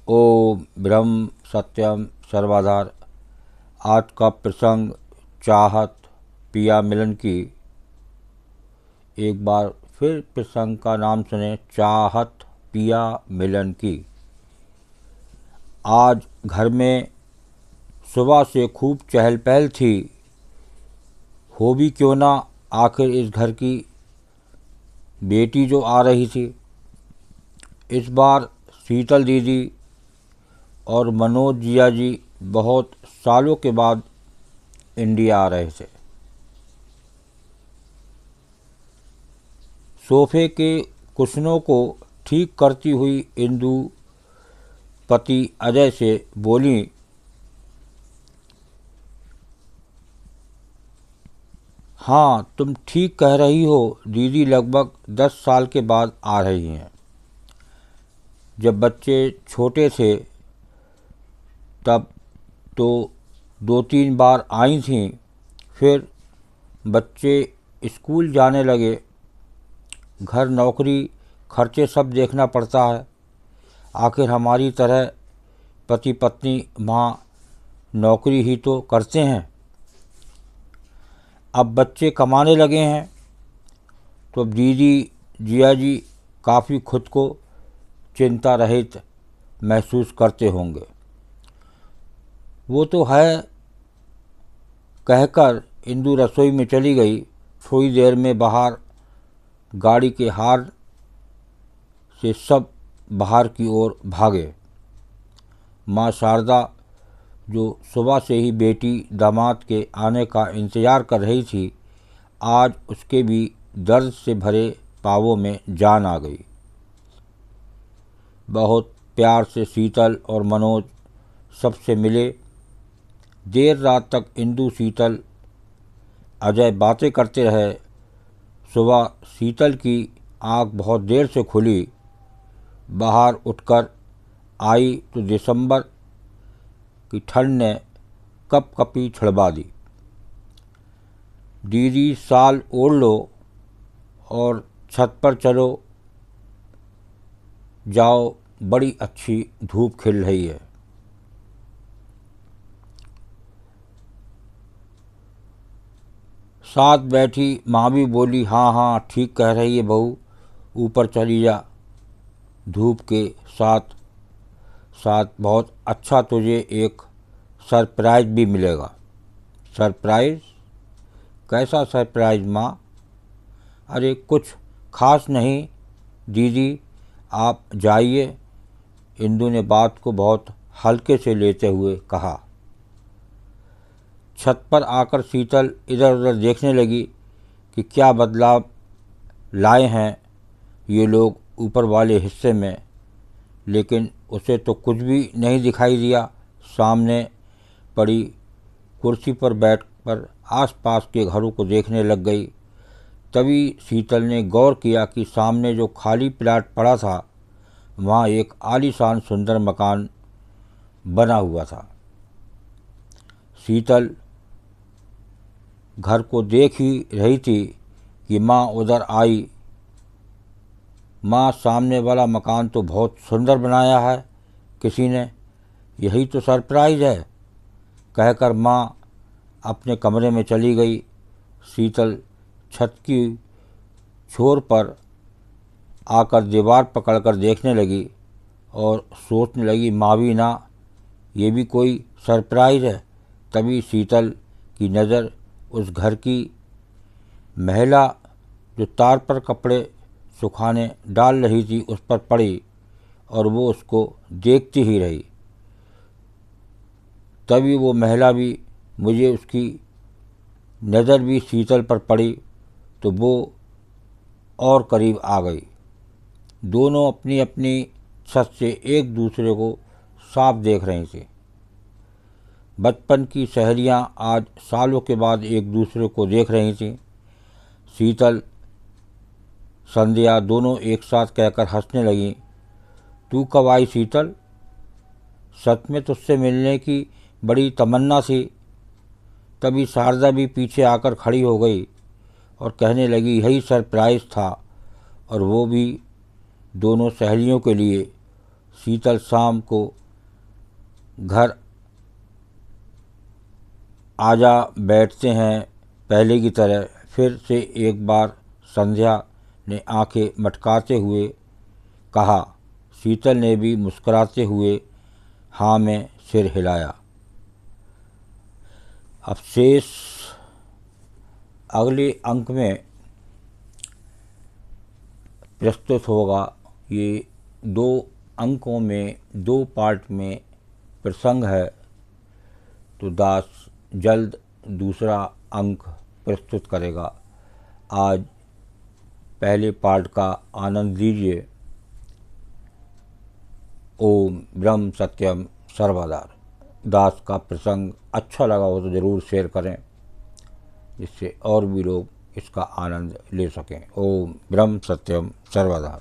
ओम ब्रह्म सत्यम सर्वाधार। आज का प्रसंग चाहत पिया मिलन की। एक बार फिर प्रसंग का नाम सुने, चाहत पिया मिलन की। आज घर में सुबह से खूब चहल पहल थी। हो भी क्यों ना, आखिर इस घर की बेटी जो आ रही थी। इस बार शीतल दीदी और मनोज जिया जी बहुत सालों के बाद इंडिया आ रहे थे। सोफे के कुशनों को ठीक करती हुई इंदु पति अजय से बोली, हाँ तुम ठीक कह रही हो, दीदी लगभग 10 साल के बाद आ रही हैं। जब बच्चे छोटे थे तब तो 2-3 बार आई थीं, फिर बच्चे स्कूल जाने लगे, घर नौकरी खर्चे सब देखना पड़ता है। आखिर हमारी तरह पति पत्नी माँ नौकरी ही तो करते हैं। अब बच्चे कमाने लगे हैं तो दीदी जिया जी काफ़ी खुद को चिंता रहित महसूस करते होंगे। वो तो है, कहकर इंदु रसोई में चली गई। थोड़ी देर में बाहर गाड़ी के हार से सब बाहर की ओर भागे। माँ शारदा जो सुबह से ही बेटी दामाद के आने का इंतज़ार कर रही थी, आज उसके भी दर्द से भरे पाँवों में जान आ गई। बहुत प्यार से शीतल और मनोज सबसे मिले। देर रात तक इंदु शीतल अजय बातें करते रहे। सुबह शीतल की आँख बहुत देर से खुली। बाहर उठकर आई तो दिसंबर की ठंड ने कपकपी छिड़वा दी। दीदी शाल ओढ़ लो और छत पर चलो जाओ, बड़ी अच्छी धूप खिल रही है। साथ बैठी माँ भी बोली, हाँ हाँ ठीक कह रही है बहू, ऊपर चली जा, धूप के साथ साथ बहुत अच्छा तुझे एक सरप्राइज़ भी मिलेगा। सरप्राइज़? कैसा सरप्राइज़ माँ? अरे कुछ खास नहीं दीदी, आप जाइए, इंदु ने बात को बहुत हल्के से लेते हुए कहा। छत पर आकर शीतल इधर उधर देखने लगी कि क्या बदलाव लाए हैं ये लोग ऊपर वाले हिस्से में, लेकिन उसे तो कुछ भी नहीं दिखाई दिया। सामने पड़ी कुर्सी पर बैठकर आसपास के घरों को देखने लग गई। तभी शीतल ने गौर किया कि सामने जो खाली प्लाट पड़ा था, वहाँ एक आलीशान सुंदर मकान बना हुआ था। शीतल घर को देख ही रही थी कि माँ उधर आई। माँ, सामने वाला मकान तो बहुत सुंदर बनाया है किसी ने, यही तो सरप्राइज़ है, कहकर माँ अपने कमरे में चली गई। शीतल छत की छोर पर आकर दीवार पकड़कर देखने लगी और सोचने लगी, माँ भी ना, ये भी कोई सरप्राइज़ है। तभी शीतल की नज़र उस घर की महिला जो तार पर कपड़े सुखाने डाल रही थी उस पर पड़ी और वो उसको देखती ही रही। तभी वो महिला भी, मुझे उसकी नज़र भी शीतल पर पड़ी तो वो और करीब आ गई। दोनों अपनी अपनी छत से एक दूसरे को साफ देख रही थी। बचपन की सहेलियां आज सालों के बाद एक दूसरे को देख रही थीं। शीतल संध्या दोनों एक साथ कहकर हंसने लगीं। तू कब आई शीतल? सच में तुझसे मिलने की बड़ी तमन्ना थी। तभी शारदा भी पीछे आकर खड़ी हो गई और कहने लगी, यही सरप्राइज़ था, और वो भी दोनों सहेलियों के लिए। शीतल शाम को घर आजा बैठते हैं पहले की तरह। फिर से एक बार संध्या ने आंखें मटकाते हुए कहा। शीतल ने भी मुस्कुराते हुए हाँ में सिर हिलाया। अब शेष अगले अंक में प्रस्तुत होगा। ये 2 अंकों में 2 पार्ट में प्रसंग है, तो दास जल्द दूसरा अंक प्रस्तुत करेगा। आज पहले पार्ट का आनंद लीजिए। ओम ब्रह्म सत्यम सर्वदा। दास का प्रसंग अच्छा लगा हो तो ज़रूर शेयर करें, जिससे और भी लोग इसका आनंद ले सकें। ओम ब्रह्म सत्यम सर्वदा।